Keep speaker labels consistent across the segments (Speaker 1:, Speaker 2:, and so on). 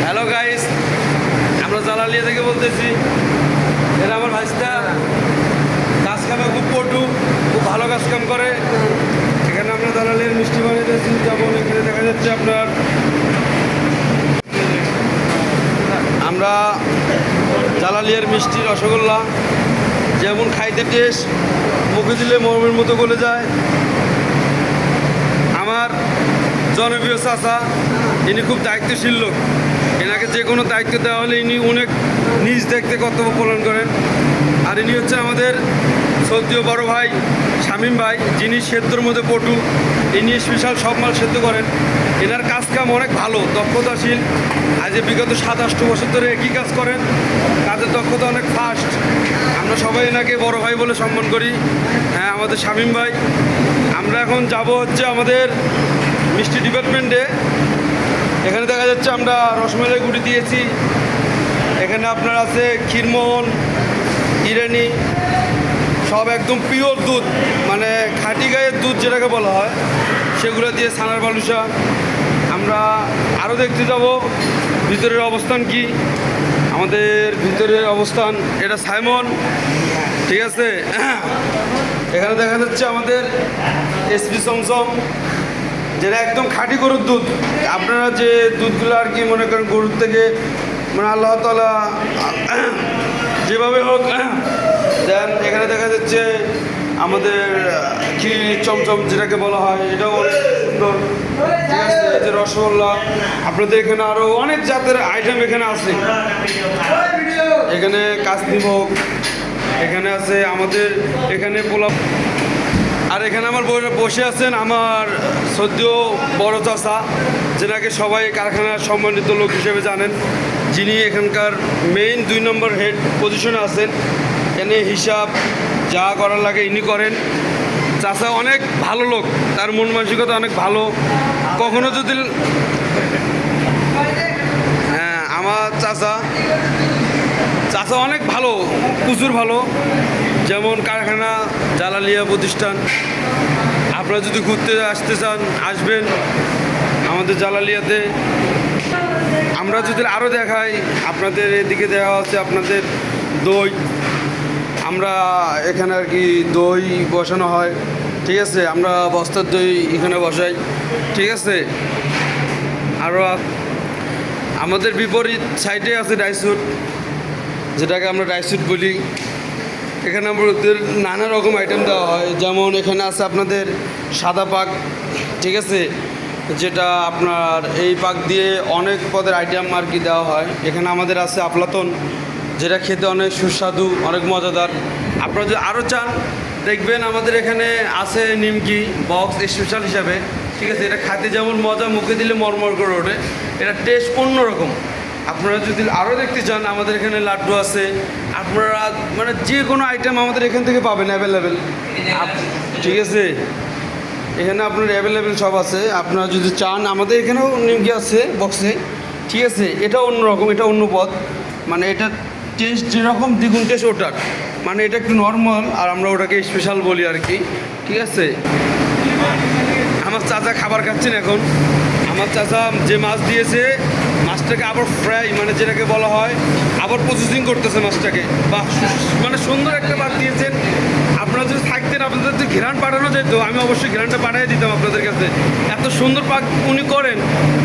Speaker 1: Hello guys, আমরা জালালিয়া থেকে বলতেছি। এরা আমার ভাইস্তা, কাজ কামে খুব পটু, খুব ভালো কাজ কাম করে। এখানে আমরা জালালিয়ার মিষ্টি বানাইতেছি। যেমন এখানে দেখা যাচ্ছে আপনার, আমরা জালালিয়ার মিষ্টি রসগোল্লা যেমন খাইতে টেস্ট, মুখে দিলে মরমের মতো গলে যায়। আমার জনপ্রিয় চাচা, ইনি খুব দায়িত্বশীল লোক। এনাকে যে কোনো দায়িত্ব দেওয়া হলে ইনি অনেক নিজ দেখতে কর্তব্য পালন করেন। আর ইনি হচ্ছে আমাদের শ্রদ্ধেয় বড় ভাই শামীম ভাই, যিনি সেদ্ধর মধ্যে পটু। ইনি স্পেশাল সব মাল সেদ্ধ করেন। এনার কাজ কাম অনেক ভালো, দক্ষতাশীল। আজ বিগত 7-8 বছর ধরে একই কাজ করেন, কাজের দক্ষতা অনেক ফাস্ট। আমরা সবাই এনাকে বড় ভাই বলে সম্মান করি। হ্যাঁ, আমাদের শামীম ভাই। আমরা এখন যাব হচ্ছে আমাদের মিষ্টি ডিপার্টমেন্টে। এখানে দেখা যাচ্ছে আমরা রসমালাই গুটি দিয়েছি। এখানে আপনার আছে ক্ষীরমোহন, ইরানি, সব একদম পিওর দুধ, মানে খাঁটি গায়ের দুধ যেটাকে বলা হয়, সেগুলো দিয়ে ছানার বালুসা। আমরা আরও দেখতে যাব ভিতরের অবস্থান কি। আমাদের ভিতরের অবস্থান এটা সাইমন, ঠিক আছে। এখানে দেখা যাচ্ছে আমাদের এসপি চমচম, যেটা একদম খাঁটি গরুর দুধ। আপনারা যে দুধগুলো আর কি মনে করেন গরুর থেকে, মানে আল্লাহ তাআলা যেভাবে হোক দেন। এখানে দেখা যাচ্ছে আমাদের ক্ষীর চমচম যেটাকে বলা হয়, এটাও অনেক সুন্দর, ঠিক আছে। এই যে রসগোল্লা, আপনাদের এখানে আরও অনেক জাতের আইটেম এখানে আছে। এখানে কাশনিভোগ, এখানে আছে আমাদের এখানে পোলাও। আর এখানে আমার বসে আছেন আমার শ্রদ্ধেয় বড় চাচা, যেটাকে সবাই কারখানার সম্মানিত লোক হিসেবে জানেন, যিনি এখানকার মেইন 2 নম্বর হেড পজিশনে আছেন। এখানে হিসাব যা করার লাগে ইনি করেন। চাচা অনেক ভালো লোক, তার মন মানসিকতা অনেক ভালো। কখনো যদি হ্যাঁ, আমার চাচা অনেক ভালো, প্রচুর ভালো। যেমন কারখানা জালালিয়া প্রতিষ্ঠান, আপনারা যদি ঘুরতে আসতে চান আসবেন আমাদের জালালিয়াতে। আমরা যদি আরও দেখাই, আপনাদের এদিকে দেওয়া আছে আপনাদের দই। আমরা এখানে আর কি দই বসানো হয়, ঠিক আছে। আমরা বস্তার দই এখানে বসাই, ঠিক আছে। আরও আমাদের বিপরীত সাইডে আছে ড্রাইফ্রুট, যেটাকে আমরা ড্রাইফ্রুট বলি। এখানে আমাদের নানা রকম আইটেম দেওয়া হয়। যেমন এখানে আছে আপনাদের সাদা পাক, ঠিক আছে, যেটা আপনার এই পাক দিয়ে অনেক পদের আইটেম আর কি দেওয়া হয়। এখানে আমাদের আছে আফলাতন, যেটা খেতে অনেক সুস্বাদু, অনেক মজাদার। আপনারা যদি আরও চান দেখবেন আমাদের এখানে আছে নিমকি বক্স স্পেশাল হিসাবে, ঠিক আছে। এটা খাতে যেমন মজা, মুখে দিলে মরমর করে ওঠে, এটা টেস্ট অন্যরকম। আপনারা যদি আরও দেখতে চান আমাদের এখানে লাড্ডু আছে। আপনারা মানে যে কোনো আইটেম আমাদের এখান থেকে পাবেন অ্যাভেলেবেল, ঠিক আছে। এখানে আপনার অ্যাভেলেবেল সব আছে। আপনারা যদি চান আমাদের এখানেও নিমকি আছে বক্সে, ঠিক আছে। এটা অন্যরকম, এটা অন্য পদ, মানে এটা টেস্ট যেরকম দ্বিগুণ টেস্ট ওটার, মানে এটা একটু নর্মাল আর আমরা ওটাকে স্পেশাল বলি আর কি, ঠিক আছে। আমার চাচা খাবার খাচ্ছেন এখন। আমার চাচা যে মাছ দিয়েছে, মাছটাকে আবার ফ্রাই, মানে যেটাকে বলা হয় আবার প্রসেসিং করতেছে মাছটাকে। বা মানে সুন্দর একটা মাছ দিয়েছেন। আপনারা যদি থাকতেন, আপনাদের যদি ঘেরান পাঠানো যেত, আমি অবশ্যই ঘেরানটা পাঠিয়ে দিতাম আপনাদের কাছে। এত সুন্দর পাক উনি করেন,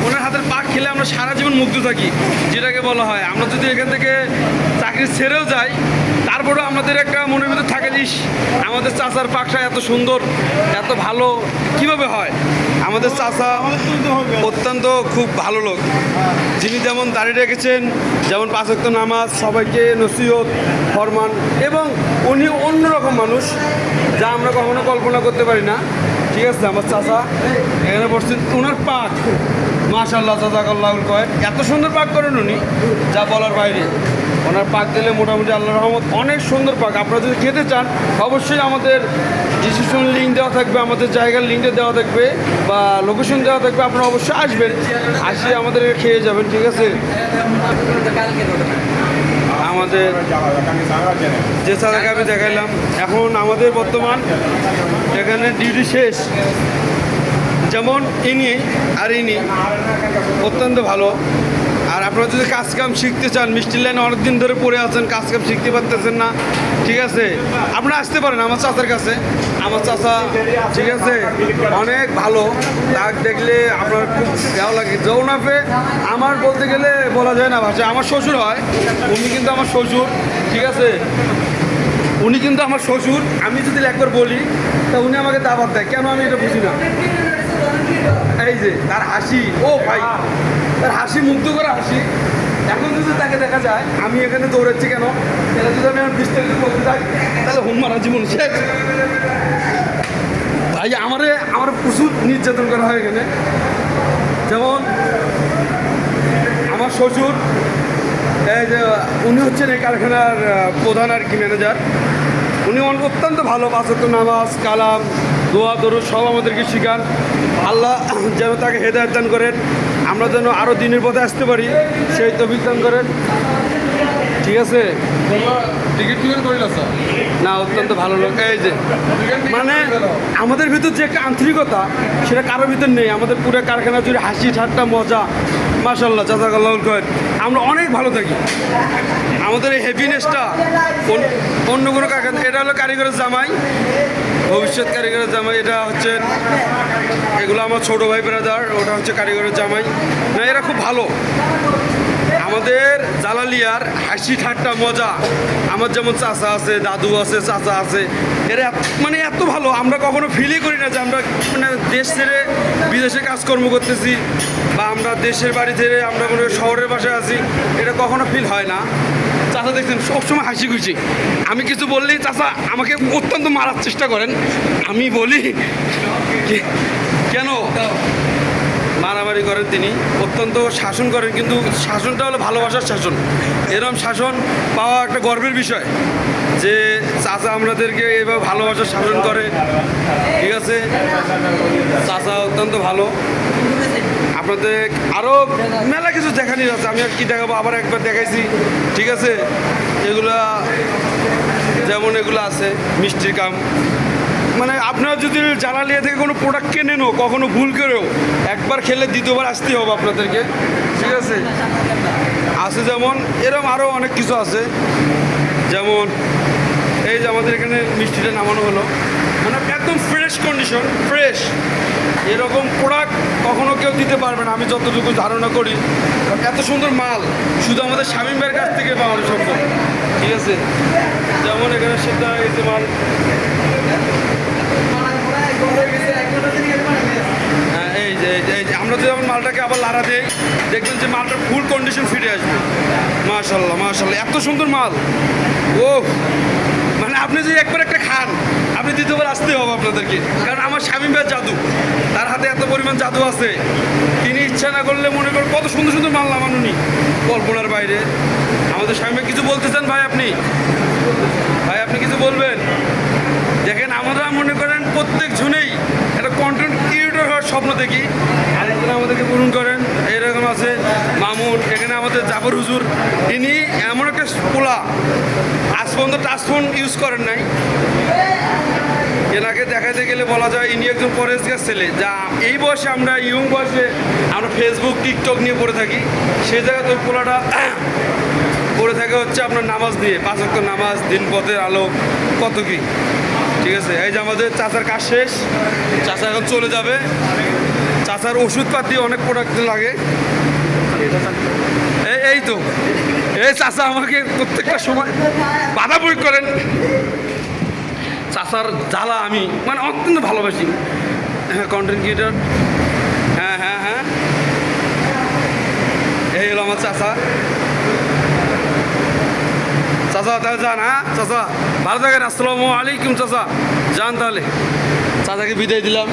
Speaker 1: ওনার হাতের পাক খেলে আমরা সারা জীবন মুগ্ধ থাকি, যেটাকে বলা হয়। আমরা যদি এখান থেকে চাকরি ছেড়েও যাই, তারপরেও আমাদের একটা মনের ভিতর থাকে যে আমাদের চাচার পাকটা এত সুন্দর, এত ভালো কিভাবে হয়। আমাদের চাচা অত্যন্ত খুব ভালো লোক, যিনি যেমন দাঁড়িয়ে রেখেছেন, যেমন 5 ওয়াক্ত নামাজ, সবাইকে নসিহত ফরমান, এবং উনি অন্যরকম মানুষ যা আমরা কখনো কল্পনা করতে পারি না, ঠিক আছে। আমার চাচা এখানে বসছেন, ওনার পাক মাশাআল্লাহ জাযাকাল্লাহুল খায়র, এত সুন্দর পাক করেন উনি, যা বলার বাইরে। ওনার পাক দিলে মোটামুটি আল্লাহর রহমত অনেক সুন্দর পাক। আপনারা যদি খেতে চান অবশ্যই আমাদের ডিসক্রিপশন লিঙ্ক দেওয়া থাকবে, আমাদের জায়গার লিঙ্কটা দেওয়া থাকবে বা লোকেশন দেওয়া থাকবে। আপনারা অবশ্যই আসবেন, আসে আমাদের খেয়ে যাবেন, ঠিক আছে। আমাদের যে চাচাকে আমি দেখাইলাম, এখন আমাদের বর্তমান এখানে ডিউটি শেষ। যেমন ইনি আর ইনি অত্যন্ত ভালো। আর আপনারা যদি কাজ কাম শিখতে চান, মিষ্টির লাইনে অনেকদিন ধরে পড়ে আছেন, কাজ কাম শিখতে পারতেছেন না, ঠিক আছে, আপনারা আসতে পারেন আমার চাচার কাছে। আমার চাচা, ঠিক আছে, অনেক ভালো, তাক দেখলে আপনার খুব ভালো লাগে। যৌনাফে আমার বলতে গেলে বলা যায় না ভাষা, আমার শ্বশুর হয়, উনি কিন্তু আমার শ্বশুর, ঠিক আছে, উনি কিন্তু আমার শ্বশুর। আমি যদি একবার বলি তা উনি আমাকে দাবাত দেয়, কেন আমি এটা বুঝি না। এই যে তার হাসি, ও ভাই, তার হাসি মুগ্ধ করে হাসি। এখন যদি তাকে দেখা যায় আমি এখানে দৌড়াচ্ছি কেন, এটা যদি আমি আমার বিস্তারিত বলতে যাই তাহলে হুম্মারা জীবন শেষ। ভাই আমার প্রচুর নির্যাতন করা হয় এখানে। যেমন আমার শ্বশুর, এই যে উনি হচ্ছেন এই কারখানার প্রধান আর কি ম্যানেজার। উনি অত্যন্ত ভালো, পাঁচ ওয়াক্ত নামাজ, কালাম, দোয়া দরুদ সব আমাদেরকে শিখান। আল্লাহ যেন তাকে হেদায়েত দান করেন, আমরা যেন আরও দিনের পথে আসতে পারি সেই তৌফিক দান করেন, ঠিক আছে।
Speaker 2: টিকিট করিল স্যার
Speaker 1: না, অত্যন্ত ভালো লোক। এই যে মানে আমাদের ভিতর যে একটা আন্তরিকতা সেটা কারোর ভিতর নেই। আমাদের পুরো কারখানা জুড়ে হাসি ঠাট্টা মজা, মাশাআল্লাহ, জাযাকাল্লাহুল খায়র। আমরা অনেক ভালো থাকি। আমাদের এই হ্যাপিনেসটা অন্য কোনো কারখানা, এটা হলো কারিগরের জামাই, ভবিষ্যৎ কারিগরের জামাই। এটা হচ্ছে, এগুলো আমার ছোটো ভাই ব্রাদার, ওটা হচ্ছে কারিগরের জামাই। না, এরা খুব ভালো। আমাদের জালালিয়ার হাসি ঠাট্টা মজা, আমার যেমন চাচা আছে, দাদু আছে, চাচা আছে, এরা মানে এত ভালো, আমরা কখনো ফিলই করি না যে আমরা মানে দেশ ছেড়ে বিদেশে কাজকর্ম করতেছি বা আমরা দেশের বাড়ি ছেড়ে আমরা কোনো শহরের বাসায় আছি, এটা কখনো ফিল হয় না। চাচা দেখছেন সবসময় হাসি খুশি। আমি কিছু বললেই চাচা আমাকে অত্যন্ত মারার চেষ্টা করেন। আমি বলি কেন, মারামারি করেন তিনি, অত্যন্ত শাসন করেন, কিন্তু শাসনটা হলো ভালোবাসার শাসন। এরকম শাসন পাওয়া একটা গর্বের বিষয় যে চাচা আমাদেরকে এভাবে ভালোবাসার শাসন করে, ঠিক আছে। চাচা অত্যন্ত ভালো। আপনাদের আরও মেলা কিছু দেখানির আছে, আমি আর কি দেখাবো, আবার একবার দেখাইছি, ঠিক আছে। এগুলা যেমন এগুলো আছে মিষ্টির কাম, মানে আপনারা যদি জালালিয়া থেকে কোনো প্রোডাক্ট কেনেনও কখনো ভুল করেও, একবার খেলে দ্বিতীয়বার আসতে হবে আপনাদেরকে, ঠিক আছে। আছে যেমন এরকম আরও অনেক কিছু আছে। যেমন এই যে আমাদের এখানে মিষ্টিটা নামানো হলো, মানে একদম ফ্রেশ কন্ডিশন, ফ্রেশ। এরকম প্রোডাক্ট কখনো কেউ দিতে পারবে না আমি যতটুকু ধারণা করি। এত সুন্দর মাল শুধু আমাদের শামীম ভাইয়ের কাছ থেকে পাওয়ানো সম্ভব, ঠিক আছে। যেমন এখানে সেটা এই যে মাল, হ্যাঁ, এই যে আমরা যদি আমার মালটাকে আবার লাড়া দিই, দেখবেন যে মালটার ফুল কন্ডিশন ফিরে আসবে। মাশাল্লাহ মাশাল্লাহ, এত সুন্দর মাল। ও মানে আপনি যদি একবার একটা খান, আপনি দ্বিতীয়বার আসতে হবে আপনাদেরকে, কারণ আমার শামীম ভাইয়ের জাদু, তার হাতে এত পরিমাণ জাদু আছে। তিনি ইচ্ছা না করলে মনে করেন কত সুন্দর সুন্দর মাল নামান উনি, কল্পনার বাইরে। আমাদের শামীম ভাই কিছু বলতে চান ভাই? আপনি কিছু বলবেন? দেখেন আমরা মনে করেন প্রত্যেক জনেই একটা কন্টেন্ট ক্রিয়েটর হওয়ার স্বপ্ন দেখি, আল্লাহ আমাদেরকে পূরণ করেন। এরকম আছে মামুন, এখানে আমাদের জাফর হুজুর, ইনি এমন একটা পোলা, আজ পর্যন্ত টাচফোন ইউজ করেন নাই। এনাকে দেখাতে গেলে বলা যায় ইনি একজন পরেশগার ছেলে, যা এই বয়সে আমরা ইয়ং বয়সে আমরা ফেসবুক টিকটক নিয়ে পড়ে থাকি, সেই জায়গায় ওই পোলাটা পড়ে থাকে হচ্ছে আপনার নামাজ নিয়ে, 5 ওয়াক্ত নামাজ, দিন পথের আলো, কত কি, ঠিক আছে। এই যে আমাদের চাচার কাজ শেষ, চাচা এখন চলে যাবে। চাচার ওষুধপাতি অনেক প্রোডাক্ট লাগে। এই তো এই চাচা আমাকে প্রত্যেকটা সময় বাধা প্রয়োগ করেন। চাচার জ্বালা আমি মানে অত্যন্ত ভালোবাসি। হ্যাঁ, কন্টেন্ট ক্রিয়েটর, হ্যাঁ হ্যাঁ হ্যাঁ, এই হলো আমার চাচা। চাচা তাহলে যান, হ্যাঁ চাচা ভালো থাকেন, আসসালামু আলাইকুম। চাচা যান তাহলে, চাচাকে বিদায় দিলাম।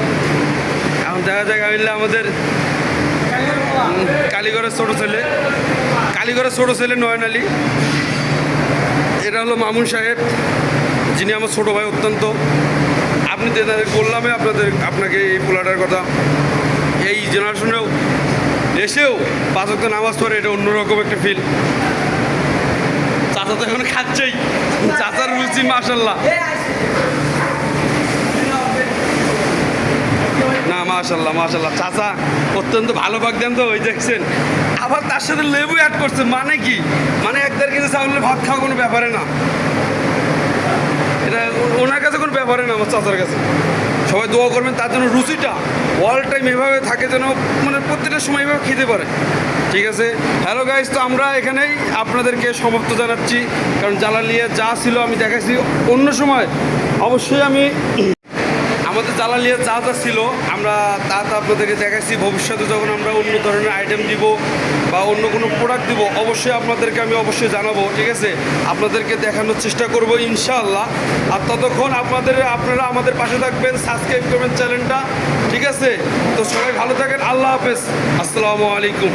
Speaker 1: এখন দেখা যাক আমাদের কালীগড়ের ছোটো ছেলে নয়ন আলী, এটা হলো মামুন সাহেব, যিনি আমার ছোটো ভাই অত্যন্ত। আপনি বললামই আপনাকে এই পোলাটার কথা, এই জেনারেশনেও এসেও 5 ওয়াক্ত নামাজ পড়ে, এটা অন্যরকম একটা ফিল। চাচা তো এখন খাচ্ছেই, চাচার রুচি মাশাল্লাহ, না মাশাল্লাহ মাশাল্লাহ। চাচা অত্যন্ত ভালো ভাগ দেন তো, ওই দেখছেন আবার তার সাথে লেবু অ্যাড করছে, মানে কি? মানে 1-1.5 কেজি চাউলের ভাত খাওয়া কোনো ব্যাপারে না, এটা ওনার কাছে কোনো ব্যাপারে না, আমার চাচার কাছে। সবাই দোয়া করবেন তার জন্য রুচিটা অল টাইম এভাবে থাকে, যেন মানে প্রত্যেকটা সময় এভাবে খেতে পারে। ঠিক আছে, হ্যালো গাইস, তো আমরা এখানেই আপনাদেরকে সমাপ্ত জানাচ্ছি, কারণ জালালিয়া যা ছিল আমি দেখাচ্ছি। অন্য সময় অবশ্যই আমি আমাদের জালালিয়া যা যা ছিল আমরা তা আপনাদেরকে দেখাচ্ছি। ভবিষ্যতে যখন আমরা অন্য ধরনের আইটেম দিব বা অন্য কোনো প্রোডাক্ট দিব, অবশ্যই আপনাদেরকে আমি অবশ্যই জানাবো। ঠিক আছে, আপনাদেরকে দেখানোর চেষ্টা করব ইনশাআল্লাহ। আর ততক্ষণ আপনারা আমাদের পাশে থাকবেন, সাবস্ক্রাইব করবেন চ্যানেলটা। ঠিক আছে, তো সবাই ভালো থাকেন, আল্লাহ হাফেজ, আসসালামু আলাইকুম।